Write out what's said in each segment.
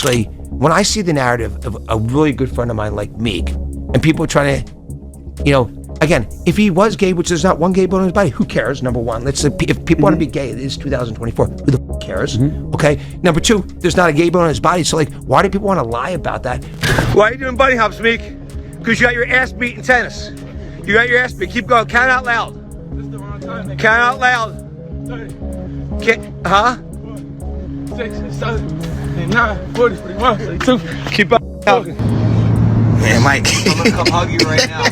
actually, when I see the narrative of a really good friend of mine like Meek, and people trying to, again, if he was gay, which there's not one gay bone in his body, who cares? Number one, let's say if people want to be gay, it is 2024. Who the f cares? Okay. Number two, there's not a gay bone in his body. So why do people want to lie about that? Why are you doing bunny hops, Meek? Because you got your ass beat in tennis. You got your ass beat. Keep going. Count out loud. Count out loud. Huh? 6, 7, 9, 40, 41, 42. Keep up. Man, Mike. I'm gonna come hug you right now.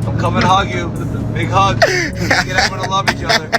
I'm coming to hug you. Big hug. Get everyone to love each other.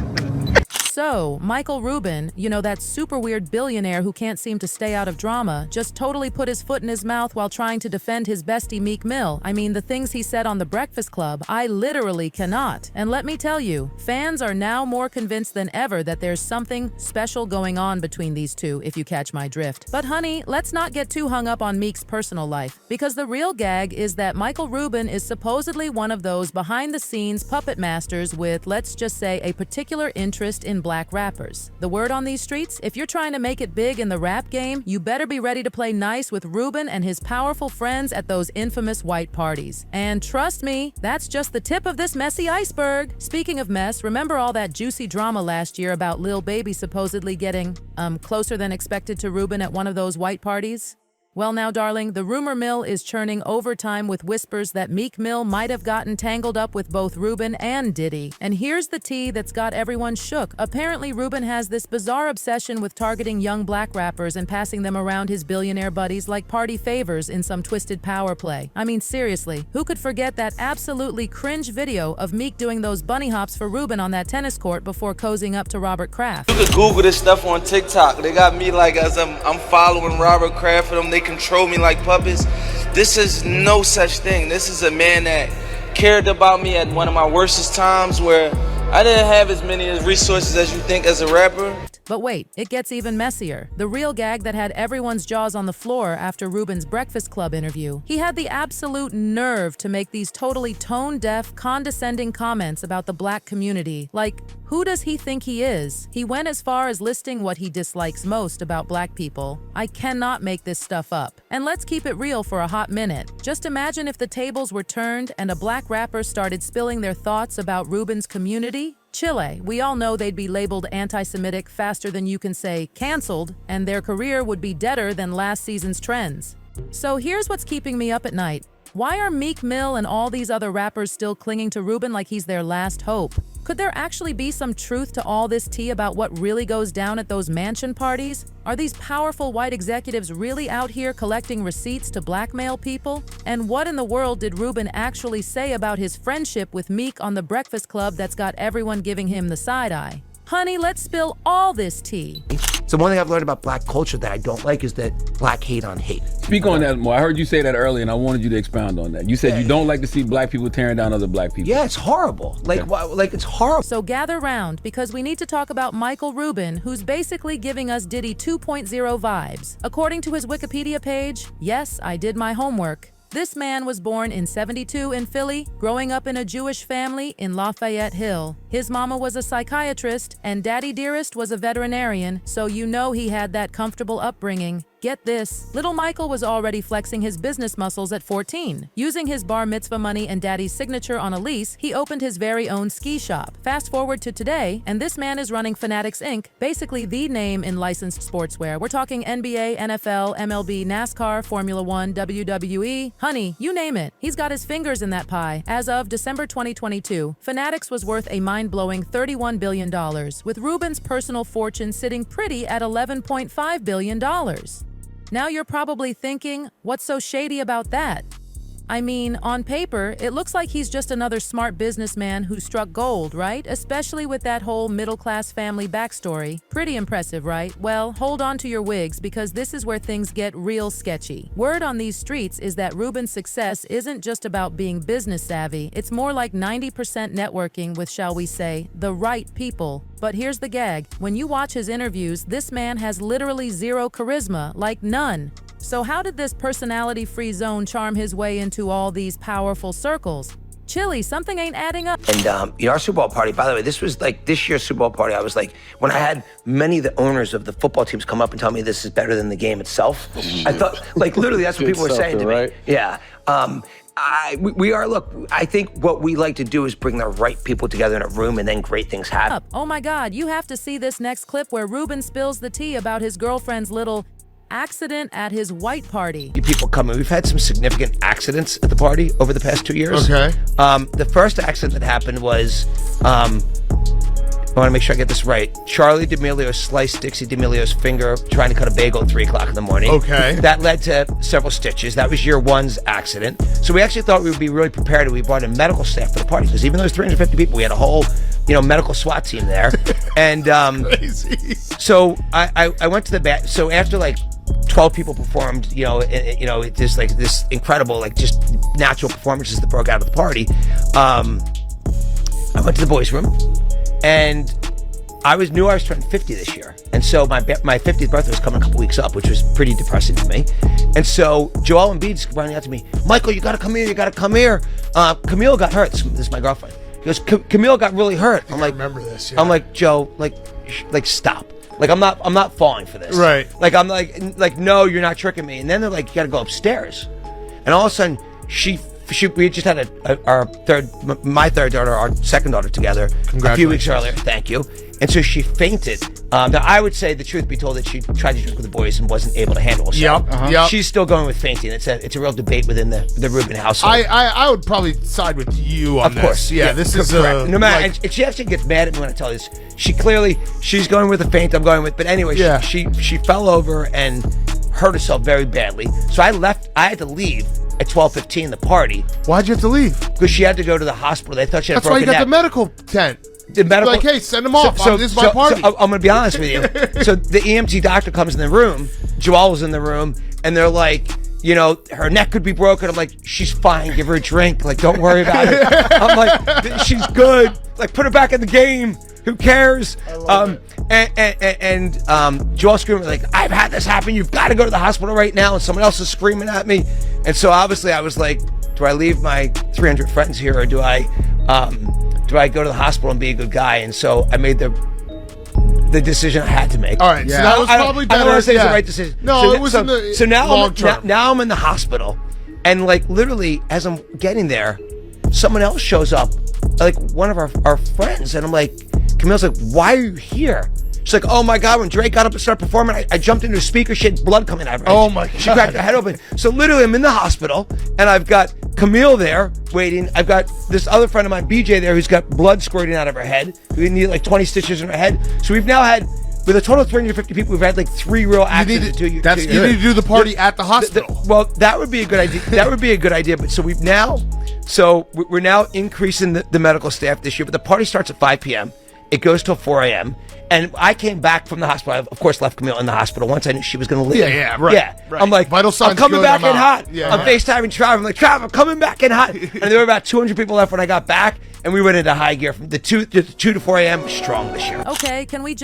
So, Michael Rubin, that super weird billionaire who can't seem to stay out of drama, just totally put his foot in his mouth while trying to defend his bestie Meek Mill. I mean, the things he said on The Breakfast Club, I literally cannot. And let me tell you, fans are now more convinced than ever that there's something special going on between these two, if you catch my drift. But honey, let's not get too hung up on Meek's personal life, because the real gag is that Michael Rubin is supposedly one of those behind-the-scenes puppet masters with, let's just say, a particular interest in black rappers. The word on these streets, if you're trying to make it big in the rap game, you better be ready to play nice with Rubin and his powerful friends at those infamous white parties. And trust me, that's just the tip of this messy iceberg. Speaking of mess, remember all that juicy drama last year about Lil Baby supposedly getting, closer than expected to Rubin at one of those white parties? Well now, darling, the rumor mill is churning overtime with whispers that Meek Mill might have gotten tangled up with both Rubin and Diddy. And here's the tea that's got everyone shook. Apparently, Rubin has this bizarre obsession with targeting young black rappers and passing them around his billionaire buddies like party favors in some twisted power play. I mean, seriously, who could forget that absolutely cringe video of Meek doing those bunny hops for Rubin on that tennis court before cozying up to Robert Kraft? You could Google this stuff on TikTok. They got me like as I'm following Robert Kraft and them. They control me like puppets. This is no such thing. This is a man that cared about me at one of my worstest times where I didn't have as many resources as you think as a rapper. But wait, it gets even messier. The real gag that had everyone's jaws on the floor after Rubin's Breakfast Club interview. He had the absolute nerve to make these totally tone-deaf, condescending comments about the black community. Like, who does he think he is? He went as far as listing what he dislikes most about black people. I cannot make this stuff up. And let's keep it real for a hot minute. Just imagine if the tables were turned and a black rapper started spilling their thoughts about Rubin's community. Chile, we all know they'd be labeled anti-Semitic faster than you can say canceled, and their career would be deader than last season's trends. So here's what's keeping me up at night. Why are Meek Mill and all these other rappers still clinging to Rubin like he's their last hope? Could there actually be some truth to all this tea about what really goes down at those mansion parties? Are these powerful white executives really out here collecting receipts to blackmail people? And what in the world did Rubin actually say about his friendship with Meek on The Breakfast Club that's got everyone giving him the side eye? Honey, let's spill all this tea. So one thing I've learned about black culture that I don't like is that black hate on hate. Speak on that more. I heard you say that earlier, and I wanted you to expound on that. You said you don't like to see black people tearing down other black people. Yeah, it's horrible. Like it's horrible. So gather round, because we need to talk about Michael Rubin, who's basically giving us Diddy 2.0 vibes. According to his Wikipedia page, yes, I did my homework. This man was born in '72 in Philly, growing up in a Jewish family in Lafayette Hill. His mama was a psychiatrist, and Daddy Dearest was a veterinarian, so you know he had that comfortable upbringing. Get this, little Michael was already flexing his business muscles at 14. Using his bar mitzvah money and daddy's signature on a lease, he opened his very own ski shop. Fast forward to today, and this man is running Fanatics Inc., basically the name in licensed sportswear. We're talking NBA, NFL, MLB, NASCAR, Formula One, WWE, honey, you name it. He's got his fingers in that pie. As of December 2022, Fanatics was worth a mind-blowing $31 billion, with Rubin's personal fortune sitting pretty at $11.5 billion. Now you're probably thinking, what's so shady about that? I mean, on paper, it looks like he's just another smart businessman who struck gold, right? Especially with that whole middle-class family backstory. Pretty impressive, right? Well, hold on to your wigs, because this is where things get real sketchy. Word on these streets is that Rubin's success isn't just about being business savvy. It's more like 90% networking with, shall we say, the right people. But here's the gag. When you watch his interviews, this man has literally zero charisma, like none. So how did this personality-free zone charm his way into all these powerful circles? Chili, something ain't adding up. And our Super Bowl party, by the way, this was like this year's Super Bowl party. I was like, when I had many of the owners of the football teams come up and tell me this is better than the game itself, I thought, like, literally, that's what people were saying to me. Right? Yeah. We are, look, I think what we like to do is bring the right people together in a room and then great things happen. Oh my God, you have to see this next clip where Rubin spills the tea about his girlfriend's little accident at his white party. You people come in. We've had some significant accidents at the party over the past 2 years. Okay. The first accident that happened was, I want to make sure I get this right. Charlie D'Amelio sliced Dixie D'Amelio's finger trying to cut a bagel at 3 o'clock in the morning. Okay. That led to several stitches. That was year one's accident. So we actually thought we would be really prepared, and we brought in medical staff for the party, because even though there's 350 people, we had a whole, medical SWAT team there. And Crazy. so I went to the back. So after like 12 people performed, it just like this incredible, like just natural performances that broke out of the party. I went to the boys' room, and I knew I was turning 50 this year. And so my 50th birthday was coming a couple weeks up, which was pretty depressing to me. And so Joel Embiid's running out to me, Michael, you gotta come here, Camille got hurt. This is my girlfriend. He goes, Camille got really hurt. I'm like, remember this, yeah. I'm like, Joe, like stop. Like, I'm not falling for this. Right. Like, I'm like, no, you're not tricking me. And then they're like, you gotta go upstairs. And all of a sudden, we just had my third daughter, our second daughter together a few weeks earlier. Thank you. And so she fainted. Now, I would say, the truth be told, that she tried to drink with the boys and wasn't able to handle herself. Yep. She's still going with fainting. It's a real debate within the Rubin household. I would probably side with you on Of course. this. Yeah, this is correct. No matter, and she actually gets mad at me when I tell her this. She's going with a faint. I'm going with, but anyway, yeah. she fell over and hurt herself very badly. So I had to leave at 12:15 the party. Why'd you have to leave? Because she had to go to the hospital. They thought she had That's a why you broken got neck. the medical tent. The medical, like, hey, send them off. This is my party. So I'm going to be honest with you. So the EMT doctor comes in the room. Joelle was in the room, and they're like, her neck could be broken. I'm like, she's fine. Give her a drink. Like, don't worry about it. I'm like, she's good. Like, put her back in the game. Who cares? And Joel screaming like, I've had this happen. You've got to go to the hospital right now. And someone else is screaming at me. And so obviously I was like, do I leave my 300 friends here, or do I go to the hospital and be a good guy? And so I made the decision I had to make. All right, so that was probably better. I don't want to say it's the right decision. No, it was in the long term. Now I'm in the hospital, and like literally as I'm getting there, someone else shows up, like one of our friends, and I'm like, Camille's like, why are you here? She's like, oh my God, when Drake got up and started performing, I jumped into a speaker, she had blood coming out of her head. Oh my God. She cracked her head open. So literally I'm in the hospital, and I've got Camille there waiting. I've got this other friend of mine, BJ, there, who's got blood squirting out of her head. We need like 20 stitches in her head. So we've now had, with a total of 350 people, we've had like 3 real accidents. You need to do the party at the hospital. Well, that would be a good idea. That would be a good idea. But so we're now increasing the medical staff this year. But the party starts at 5 p.m. It goes till 4 a.m. And I came back from the hospital. I, of course, left Camille in the hospital once I knew she was going to live. Right. Yeah. Right. I'm like, vital signs I'm coming good, back I'm in out. hot. Yeah, I'm FaceTiming Trav. I'm like, Trav, I'm coming back in hot. And there were about 200 people left when I got back. And we went into high gear from the 2 to 4 a.m. strong this year. Okay, can we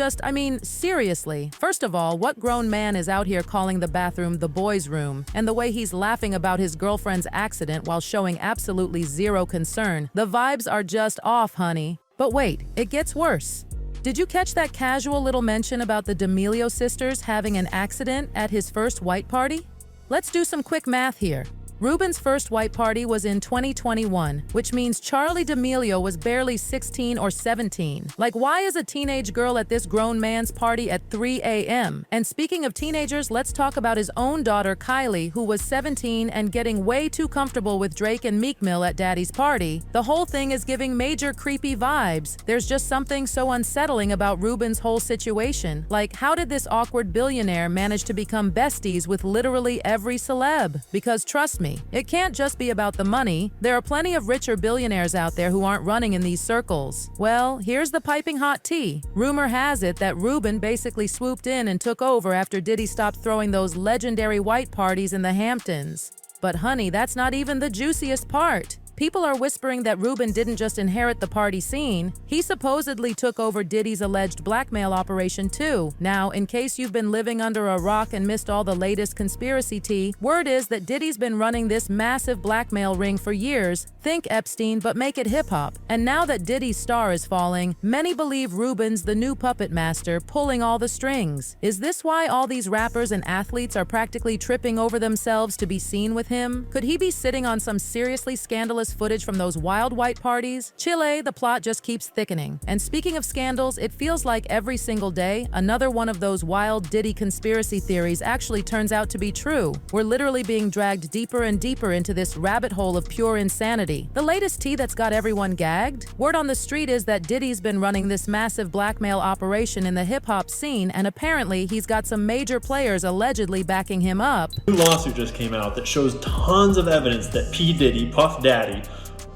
seriously. First of all, what grown man is out here calling the bathroom the boys' room? And the way he's laughing about his girlfriend's accident while showing absolutely zero concern. The vibes are just off, honey. But wait, it gets worse. Did you catch that casual little mention about the D'Amelio sisters having an accident at his first white party? Let's do some quick math here. Rubin's first white party was in 2021, which means Charlie D'Amelio was barely 16 or 17. Like, why is a teenage girl at this grown man's party at 3 a.m.? And speaking of teenagers, let's talk about his own daughter, Kylie, who was 17 and getting way too comfortable with Drake and Meek Mill at Daddy's party. The whole thing is giving major creepy vibes. There's just something so unsettling about Rubin's whole situation. Like, how did this awkward billionaire manage to become besties with literally every celeb? Because trust me, it can't just be about the money. There are plenty of richer billionaires out there who aren't running in these circles. Well, here's the piping hot tea. Rumor has it that Rubin basically swooped in and took over after Diddy stopped throwing those legendary white parties in the Hamptons. But honey, that's not even the juiciest part. People are whispering that Rubin didn't just inherit the party scene, he supposedly took over Diddy's alleged blackmail operation too. Now, in case you've been living under a rock and missed all the latest conspiracy tea, word is that Diddy's been running this massive blackmail ring for years. Think Epstein, but make it hip-hop. And now that Diddy's star is falling, many believe Rubin's the new puppet master, pulling all the strings. Is this why all these rappers and athletes are practically tripping over themselves to be seen with him? Could he be sitting on some seriously scandalous footage from those wild white parties? Chile, the plot just keeps thickening. And speaking of scandals, it feels like every single day, another one of those wild Diddy conspiracy theories actually turns out to be true. We're literally being dragged deeper and deeper into this rabbit hole of pure insanity. The latest tea that's got everyone gagged? Word on the street is that Diddy's been running this massive blackmail operation in the hip-hop scene, and apparently he's got some major players allegedly backing him up. A new lawsuit just came out that shows tons of evidence that P. Diddy, Puff Daddy,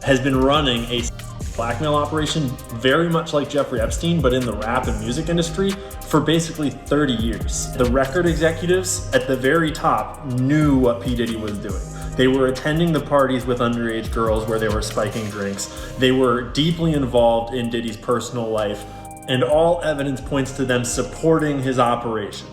has been running a blackmail operation very much like Jeffrey Epstein, but in the rap and music industry for basically 30 years. The record executives at the very top knew what P. Diddy was doing. They were attending the parties with underage girls where they were spiking drinks. They were deeply involved in Diddy's personal life, and all evidence points to them supporting his operation,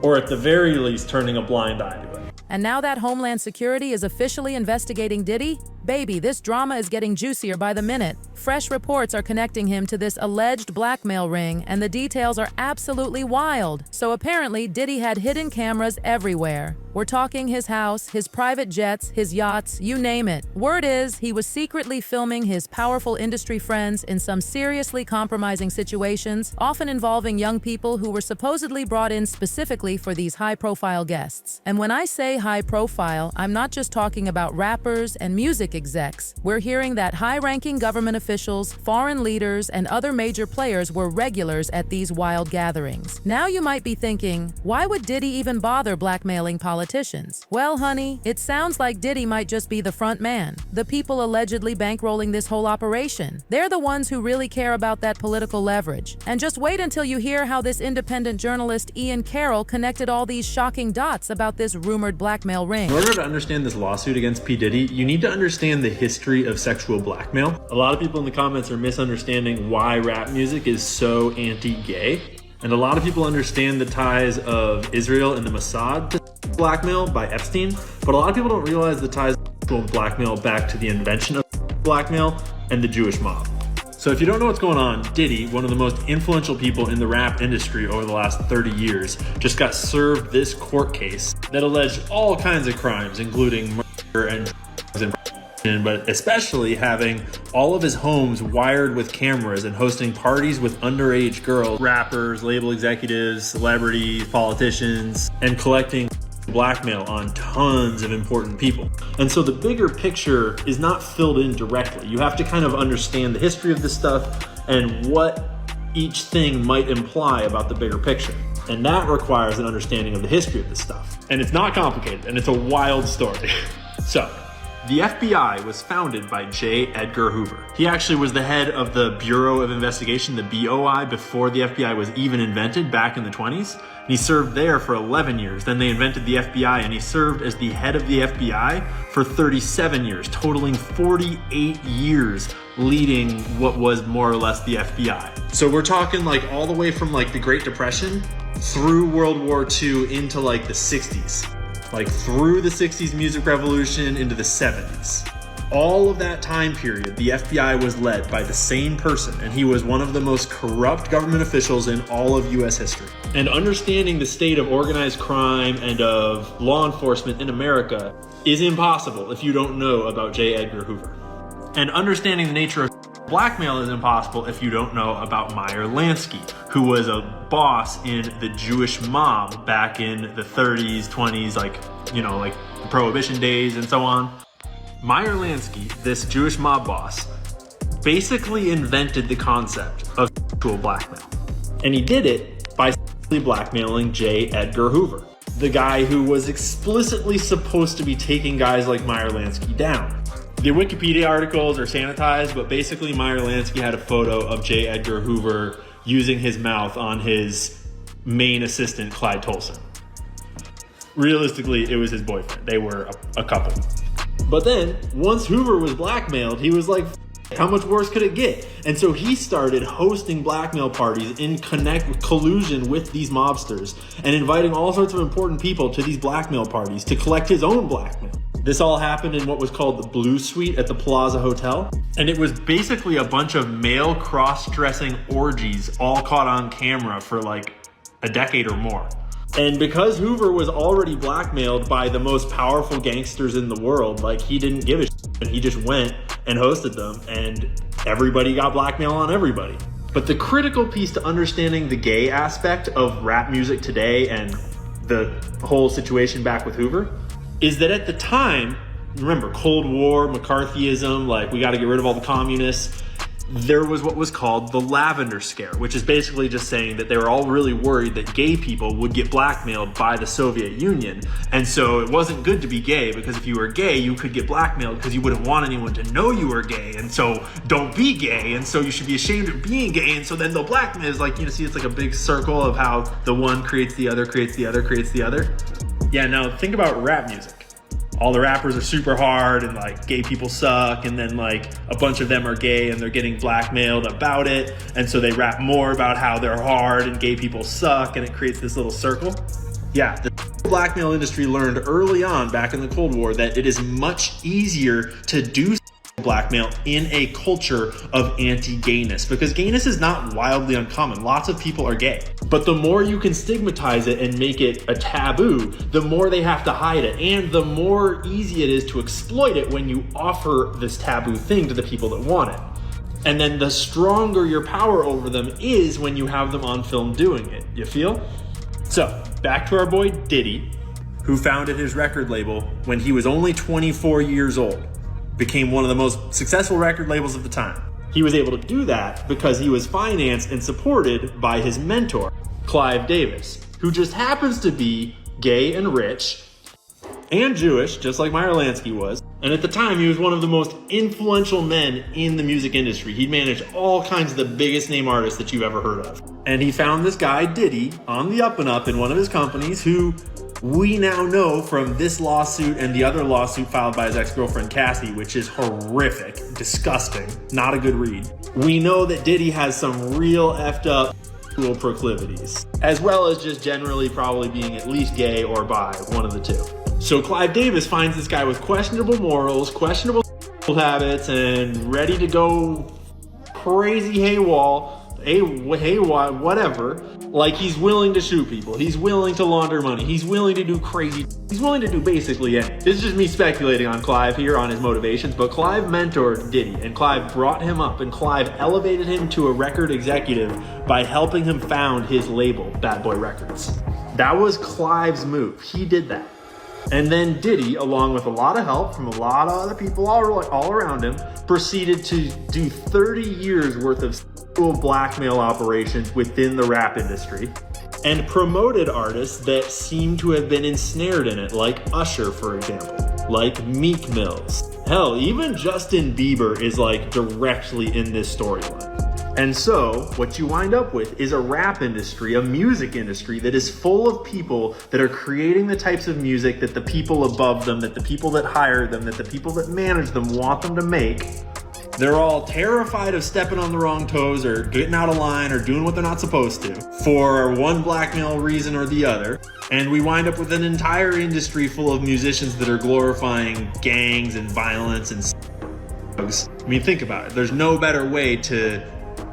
or at the very least turning a blind eye to it. And now that Homeland Security is officially investigating Diddy, baby, this drama is getting juicier by the minute. Fresh reports are connecting him to this alleged blackmail ring, and the details are absolutely wild. So apparently, Diddy had hidden cameras everywhere. We're talking his house, his private jets, his yachts, you name it. Word is, he was secretly filming his powerful industry friends in some seriously compromising situations, often involving young people who were supposedly brought in specifically for these high-profile guests. And when I say high-profile, I'm not just talking about rappers and music execs. We're hearing that high-ranking government officials, foreign leaders, and other major players were regulars at these wild gatherings. Now you might be thinking, why would Diddy even bother blackmailing politicians? Well, honey, it sounds like Diddy might just be the front man, the people allegedly bankrolling this whole operation. They're the ones who really care about that political leverage. And just wait until you hear how this independent journalist Ian Carroll connected all these shocking dots about this rumored blackmail ring. In order to understand this lawsuit against P. Diddy, you need to understand the history of sexual blackmail. A lot of people in the comments are misunderstanding why rap music is so anti-gay. And a lot of people understand the ties of Israel and the Mossad to blackmail by Epstein, but a lot of people don't realize the ties of sexual blackmail back to the invention of blackmail and the Jewish mob. So if you don't know what's going on, Diddy, one of the most influential people in the rap industry over the last 30 years, just got served this court case that alleged all kinds of crimes, including murder and drugs and but especially having all of his homes wired with cameras and hosting parties with underage girls, rappers, label executives, celebrities, politicians, and collecting blackmail on tons of important people. And so the bigger picture is not filled in directly. You have to kind of understand the history of this stuff and what each thing might imply about the bigger picture. And that requires an understanding of the history of this stuff. And it's not complicated, and it's a wild story. So, the FBI was founded by J. Edgar Hoover. He actually was the head of the Bureau of Investigation, the BOI, before the FBI was even invented back in the 20s. And he served there for 11 years. Then they invented the FBI, and he served as the head of the FBI for 37 years, totaling 48 years leading what was more or less the FBI. So we're talking like all the way from like the Great Depression through World War II into like the 60s. Like through the 60s music revolution into the 70s. All of that time period, the FBI was led by the same person, and he was one of the most corrupt government officials in all of US history. And understanding the state of organized crime and of law enforcement in America is impossible if you don't know about J. Edgar Hoover. And understanding the nature of blackmail is impossible if you don't know about Meyer Lansky, who was a boss in the Jewish mob back in the 30s, 20s, like the Prohibition days and so on. Meyer Lansky, this Jewish mob boss, basically invented the concept of sexual blackmail. And he did it by blackmailing J. Edgar Hoover, the guy who was explicitly supposed to be taking guys like Meyer Lansky down. The Wikipedia articles are sanitized, but basically Meyer Lansky had a photo of J. Edgar Hoover using his mouth on his main assistant, Clyde Tolson. Realistically, it was his boyfriend. They were a couple. But then, once Hoover was blackmailed, he was like, how much worse could it get? And so he started hosting blackmail parties in collusion with these mobsters and inviting all sorts of important people to these blackmail parties to collect his own blackmail. This all happened in what was called the Blue Suite at the Plaza Hotel. And it was basically a bunch of male cross-dressing orgies all caught on camera for like a decade or more. And because Hoover was already blackmailed by the most powerful gangsters in the world, like he didn't give a shit, and he just went and hosted them, and everybody got blackmail on everybody. But the critical piece to understanding the gay aspect of rap music today and the whole situation back with Hoover is that at the time, remember, Cold War, McCarthyism, like we got to get rid of all the communists. There was what was called the Lavender Scare, which is basically just saying that they were all really worried that gay people would get blackmailed by the Soviet Union. And so it wasn't good to be gay, because if you were gay, you could get blackmailed because you wouldn't want anyone to know you were gay. And so don't be gay. And so you should be ashamed of being gay. And so then they'll blackmail. It's like, you know, see, it's like a big circle of how the one creates the other, creates the other, creates the other. Yeah, now think about rap music. All the rappers are super hard and like gay people suck, and then like a bunch of them are gay and they're getting blackmailed about it, and so they rap more about how they're hard and gay people suck, and it creates this little circle. Yeah, the blackmail industry learned early on back in the Cold War that it is much easier to do blackmail in a culture of anti-gayness, because gayness is not wildly uncommon. Lots of people are gay. But the more you can stigmatize it and make it a taboo, the more they have to hide it, and the more easy it is to exploit it when you offer this taboo thing to the people that want it. And then the stronger your power over them is when you have them on film doing it. You feel? So, back to our boy Diddy, who founded his record label when he was only 24 years old. Became one of the most successful record labels of the time. He was able to do that because he was financed and supported by his mentor, Clive Davis, who just happens to be gay and rich and Jewish, just like Meyer Lansky was. And at the time, he was one of the most influential men in the music industry. He managed all kinds of the biggest name artists that you've ever heard of. And he found this guy, Diddy, on the up and up in one of his companies, who we now know from this lawsuit and the other lawsuit filed by his ex-girlfriend Cassie, which is horrific, disgusting, not a good read. We know that Diddy has some real effed up proclivities, as well as just generally probably being at least gay or bi, one of the two. So Clive Davis finds this guy with questionable morals, questionable habits, and ready to go crazy haywire, whatever. Like, he's willing to shoot people, he's willing to launder money, he's willing to do crazy, he's willing to do basically anything. This is just me speculating on Clive here, on his motivations, but Clive mentored Diddy, and Clive brought him up, and Clive elevated him to a record executive by helping him found his label, Bad Boy Records. That was Clive's move. He did that. And then Diddy, along with a lot of help from a lot of other people all around him, proceeded to do 30 years worth of blackmail operations within the rap industry, and promoted artists that seem to have been ensnared in it, like Usher, for example, like Meek Mill. Hell, even Justin Bieber is like directly in this storyline. And so what you wind up with is a rap industry, a music industry that is full of people that are creating the types of music that the people above them, that the people that hire them, that the people that manage them want them to make. They're all terrified of stepping on the wrong toes or getting out of line or doing what they're not supposed to for one blackmail reason or the other. And we wind up with an entire industry full of musicians that are glorifying gangs and violence and drugs. I mean, think about it. There's no better way to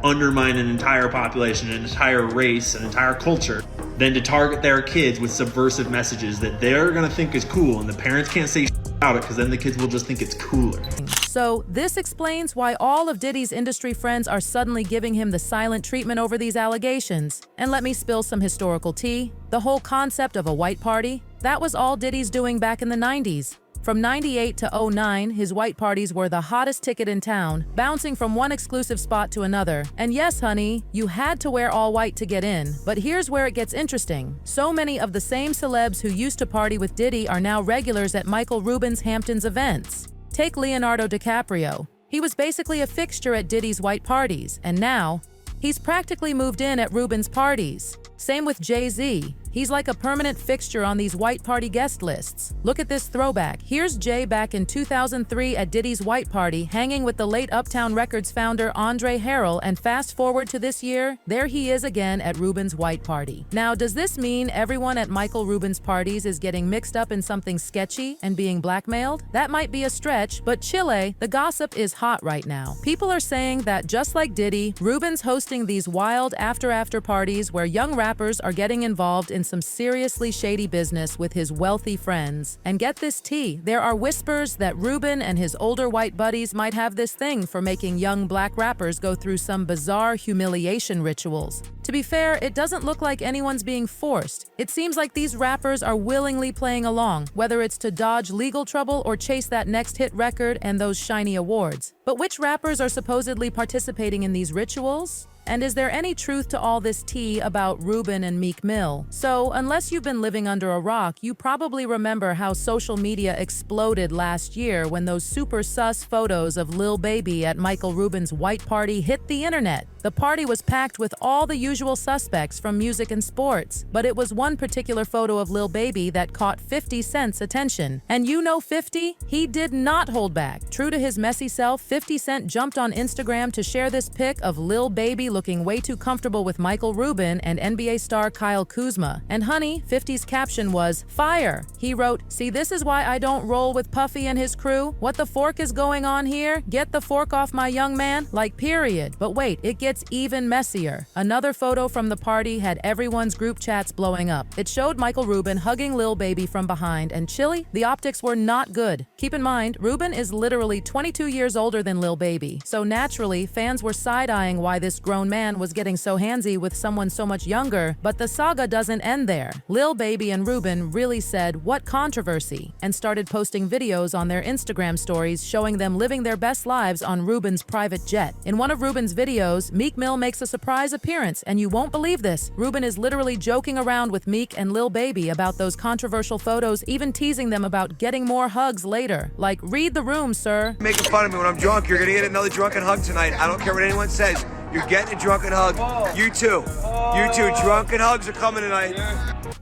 undermine an entire population, an entire race, an entire culture than to target their kids with subversive messages that they're going to think is cool, and the parents can't say about it because then the kids will just think it's cooler. So this explains why all of Diddy's industry friends are suddenly giving him the silent treatment over these allegations. And let me spill some historical tea. The whole concept of a white party, that was all Diddy's doing back in the 90s. From 98 to 09, his white parties were the hottest ticket in town, bouncing from one exclusive spot to another. And yes, honey, you had to wear all white to get in. But here's where it gets interesting. So many of the same celebs who used to party with Diddy are now regulars at Michael Rubin's Hamptons events. Take Leonardo DiCaprio. He was basically a fixture at Diddy's white parties, and now he's practically moved in at Rubin's parties. Same with Jay-Z. He's like a permanent fixture on these white party guest lists. Look at this throwback. Here's Jay back in 2003 at Diddy's white party, hanging with the late Uptown Records founder Andre Harrell, and fast forward to this year, there he is again at Rubin's white party. Now, does this mean everyone at Michael Rubin's parties is getting mixed up in something sketchy and being blackmailed? That might be a stretch, but Chile, the gossip is hot right now. People are saying that just like Diddy, Rubin's hosting these wild after parties where young rappers are getting involved in some seriously shady business with his wealthy friends. And get this tea, there are whispers that Rubin and his older white buddies might have this thing for making young black rappers go through some bizarre humiliation rituals. To be fair, it doesn't look like anyone's being forced. It seems like these rappers are willingly playing along, whether it's to dodge legal trouble or chase that next hit record and those shiny awards. But which rappers are supposedly participating in these rituals? And is there any truth to all this tea about Rubin and Meek Mill? So, unless you've been living under a rock, you probably remember how social media exploded last year when those super sus photos of Lil Baby at Michael Rubin's white party hit the internet. The party was packed with all the usual suspects from music and sports, but it was one particular photo of Lil Baby that caught 50 Cent's attention. And you know 50? He did not hold back. True to his messy self, 50 Cent jumped on Instagram to share this pic of Lil Baby looking way too comfortable with Michael Rubin and NBA star Kyle Kuzma. And honey, 50's caption was, "Fire." He wrote, "See, this is why I don't roll with Puffy and his crew. What the fork is going on here? Get the fork off my young man." Like, period. But wait, it gets even messier. Another photo from the party had everyone's group chats blowing up. It showed Michael Rubin hugging Lil Baby from behind, and chilly, the optics were not good. Keep in mind, Rubin is literally 22 years older than Lil Baby, so naturally, fans were side-eyeing why this grown man was getting so handsy with someone so much younger, but the saga doesn't end there. Lil Baby and Rubin really said, "What controversy?" and started posting videos on their Instagram stories showing them living their best lives on Rubin's private jet. In one of Rubin's videos, Meek Mill makes a surprise appearance, and you won't believe this. Rubin is literally joking around with Meek and Lil Baby about those controversial photos, even teasing them about getting more hugs later. Like, read the room, sir. Making fun of me when I'm drunk. You're gonna get another drunken hug tonight. I don't care what anyone says. You're getting a drunken hug. You too. You too. Drunken hugs are coming tonight.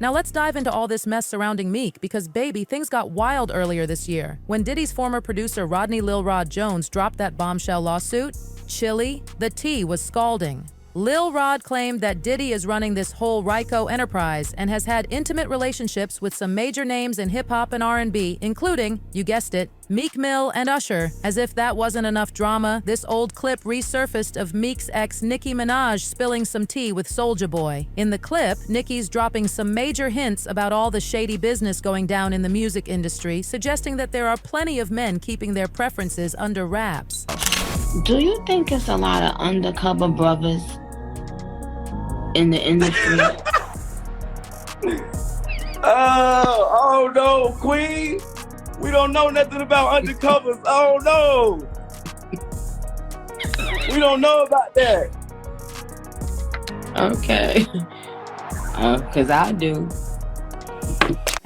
Now let's dive into all this mess surrounding Meek, because baby, things got wild earlier this year. When Diddy's former producer Rodney Lil Rod Jones dropped that bombshell lawsuit, chilly, the tea was scalding. Lil Rod claimed that Diddy is running this whole Ryko enterprise and has had intimate relationships with some major names in hip-hop and R&B, including, you guessed it, Meek Mill and Usher. As if that wasn't enough drama, this old clip resurfaced of Meek's ex Nicki Minaj spilling some tea with Soulja Boy. In the clip, Nicki's dropping some major hints about all the shady business going down in the music industry, suggesting that there are plenty of men keeping their preferences under wraps. Do you think it's a lot of undercover brothers in the industry? Oh no, Queen. We don't know nothing about undercovers. Oh no. We don't know about that. Okay. Because I do.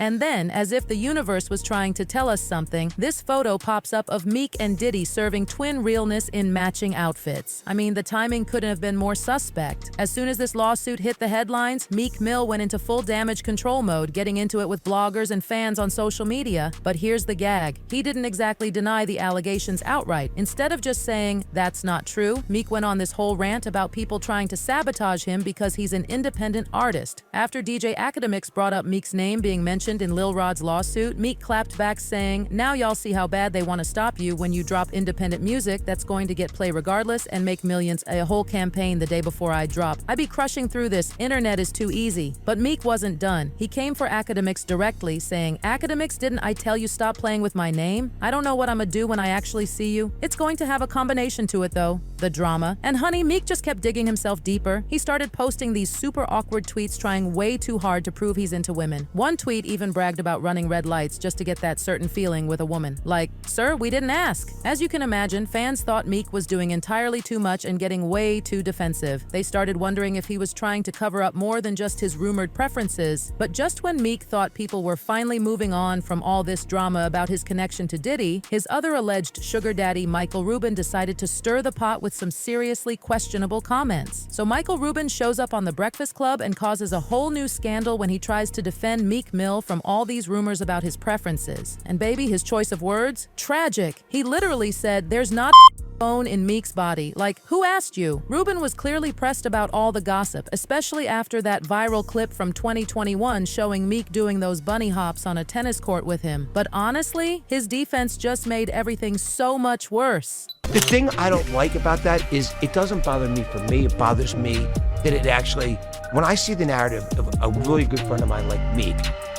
And then, as if the universe was trying to tell us something, this photo pops up of Meek and Diddy serving twin realness in matching outfits. I mean, the timing couldn't have been more suspect. As soon as this lawsuit hit the headlines, Meek Mill went into full damage control mode, getting into it with bloggers and fans on social media. But here's the gag. He didn't exactly deny the allegations outright. Instead of just saying, "That's not true," Meek went on this whole rant about people trying to sabotage him because he's an independent artist. After DJ Academics brought up Meek's name being mentioned in Lil Rod's lawsuit, Meek clapped back saying, "Now y'all see how bad they want to stop you when you drop independent music that's going to get play regardless and make millions. A whole campaign the day before I drop. I be crushing through this. Internet is too easy." But Meek wasn't done. He came for Academics directly, saying, "Academics, didn't I tell you stop playing with my name? I don't know what I'ma do when I actually see you." It's going to have a combination to it though, the drama. And honey, Meek just kept digging himself deeper. He started posting these super awkward tweets trying way too hard to prove he's into women. One tweet even bragged about running red lights just to get that certain feeling with a woman. Like, sir, we didn't ask. As you can imagine, fans thought Meek was doing entirely too much and getting way too defensive. They started wondering if he was trying to cover up more than just his rumored preferences. But just when Meek thought people were finally moving on from all this drama about his connection to Diddy, his other alleged sugar daddy Michael Rubin decided to stir the pot with with some seriously questionable comments. So Michael Rubin shows up on The Breakfast Club and causes a whole new scandal when he tries to defend Meek Mill from all these rumors about his preferences. And baby, his choice of words? Tragic. He literally said, "There's not bone in Meek's body." Like, who asked you? Rubin was clearly pressed about all the gossip, especially after that viral clip from 2021 showing Meek doing those bunny hops on a tennis court with him. But honestly, his defense just made everything so much worse. The thing I don't like about that is it doesn't bother me for me, it bothers me that it actually, when I see the narrative of a really good friend of mine like Meek,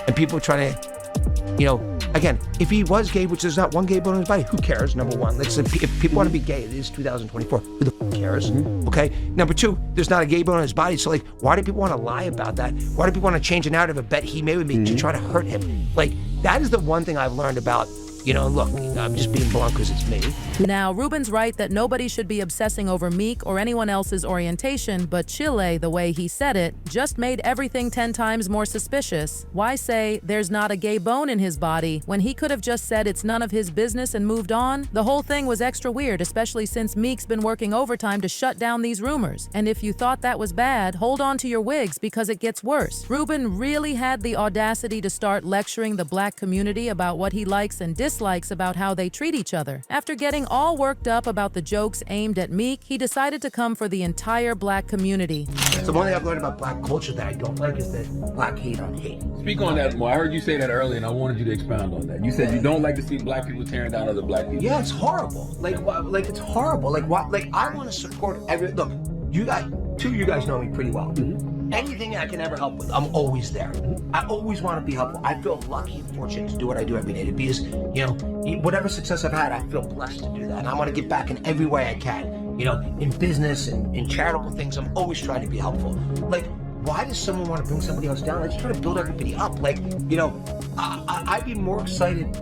and people trying to, again, if he was gay, which there's not one gay bone in his body, who cares? Number one, if people want to be gay, it is 2024. Who the f cares? Okay. Number two, there's not a gay bone in his body. So like, why do people want to lie about that? Why do people want to change a narrative, a bet he made with me to try to hurt him? Like, that is the one thing I've learned about. Look, I'm just being blunt because it's me. Now, Rubin's right that nobody should be obsessing over Meek or anyone else's orientation, but Chile, the way he said it, just made everything 10 times more suspicious. Why say there's not a gay bone in his body when he could have just said it's none of his business and moved on? The whole thing was extra weird, especially since Meek's been working overtime to shut down these rumors. And if you thought that was bad, hold on to your wigs because it gets worse. Rubin really had the audacity to start lecturing the black community about what he likes and dislikes about how they treat each other. After getting all worked up about the jokes aimed at Meek, he decided to come for the entire black community. The one thing I've learned about black culture that I don't like is that black hate on hate. Speak on that more. I heard you say that earlier, and I wanted you to expound on that. You said you don't like to see black people tearing down other black people. Yeah, it's horrible. Like it's horrible. Like I want to support every. Look, you guys know me pretty well. Anything I can ever help with, I'm always there. I always want to be helpful. I feel lucky and fortunate to do what I do every day. To be as, whatever success I've had, I feel blessed to do that. And I want to give back in every way I can. In business and in charitable things, I'm always trying to be helpful. Like, why does someone want to bring somebody else down? Let's try to build everybody up. Like, I'd be more excited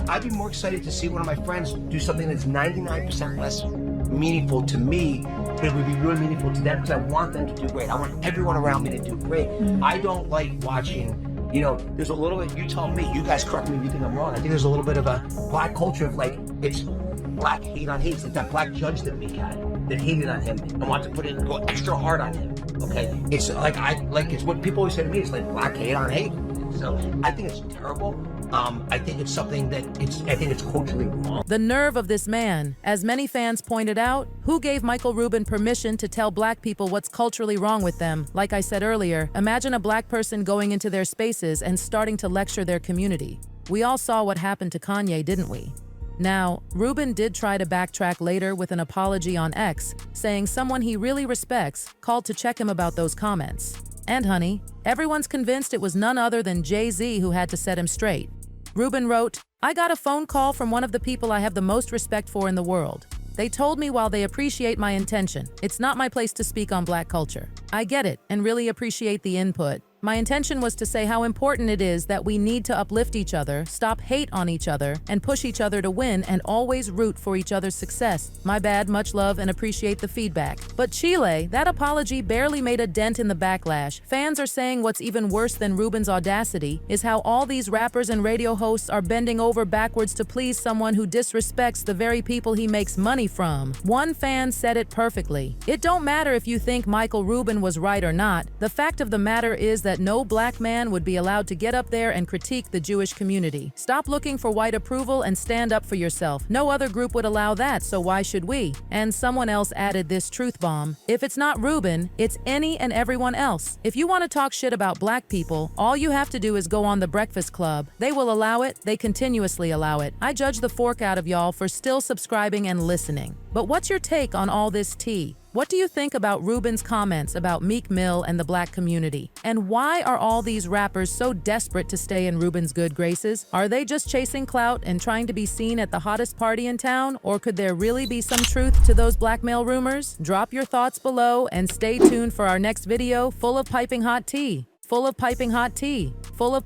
I'd be more excited to see one of my friends do something that's 99% less meaningful to me, but it would be really meaningful to them because I want them to do great. I want everyone around me to do great. I don't like watching, there's a little bit, you tell me, you guys correct me if you think I'm wrong. I think there's a little bit of a black culture of it's black hate on hate. It's like that black judge that Meek had that hated on him and wanted to go extra hard on him. Okay? It's it's what people always say to me, it's like black hate on hate. So I think it's terrible. I think it's something that I think it's culturally wrong. The nerve of this man. As many fans pointed out, who gave Michael Rubin permission to tell black people what's culturally wrong with them? Like I said earlier, imagine a black person going into their spaces and starting to lecture their community. We all saw what happened to Kanye, didn't we? Now, Rubin did try to backtrack later with an apology on X, saying someone he really respects called to check him about those comments. And honey, everyone's convinced it was none other than Jay-Z who had to set him straight. Rubin wrote, "I got a phone call from one of the people I have the most respect for in the world. They told me while they appreciate my intention, it's not my place to speak on black culture. I get it and really appreciate the input. My intention was to say how important it is that we need to uplift each other, stop hate on each other, and push each other to win and always root for each other's success. My bad, much love, and appreciate the feedback." But Chile, that apology barely made a dent in the backlash. Fans are saying what's even worse than Rubin's audacity is how all these rappers and radio hosts are bending over backwards to please someone who disrespects the very people he makes money from. One fan said it perfectly. "It don't matter if you think Michael Rubin was right or not. The fact of the matter is that no black man would be allowed to get up there and critique the Jewish community. Stop looking for white approval and stand up for yourself. No other group would allow that, so why should we?" And someone else added this truth bomb: "If it's not Rubin, it's any and everyone else. If you want to talk shit about black people, all you have to do is go on The Breakfast Club. They will allow it. They continuously allow it. I judge the fork out of y'all for still subscribing and listening." But what's your take on all this tea? What do you think about Rubin's comments about Meek Mill and the black community? And why are all these rappers so desperate to stay in Rubin's good graces? Are they just chasing clout and trying to be seen at the hottest party in town? Or could there really be some truth to those blackmail rumors? Drop your thoughts below and stay tuned for our next video full of piping hot tea. Full of piping hot tea. Full of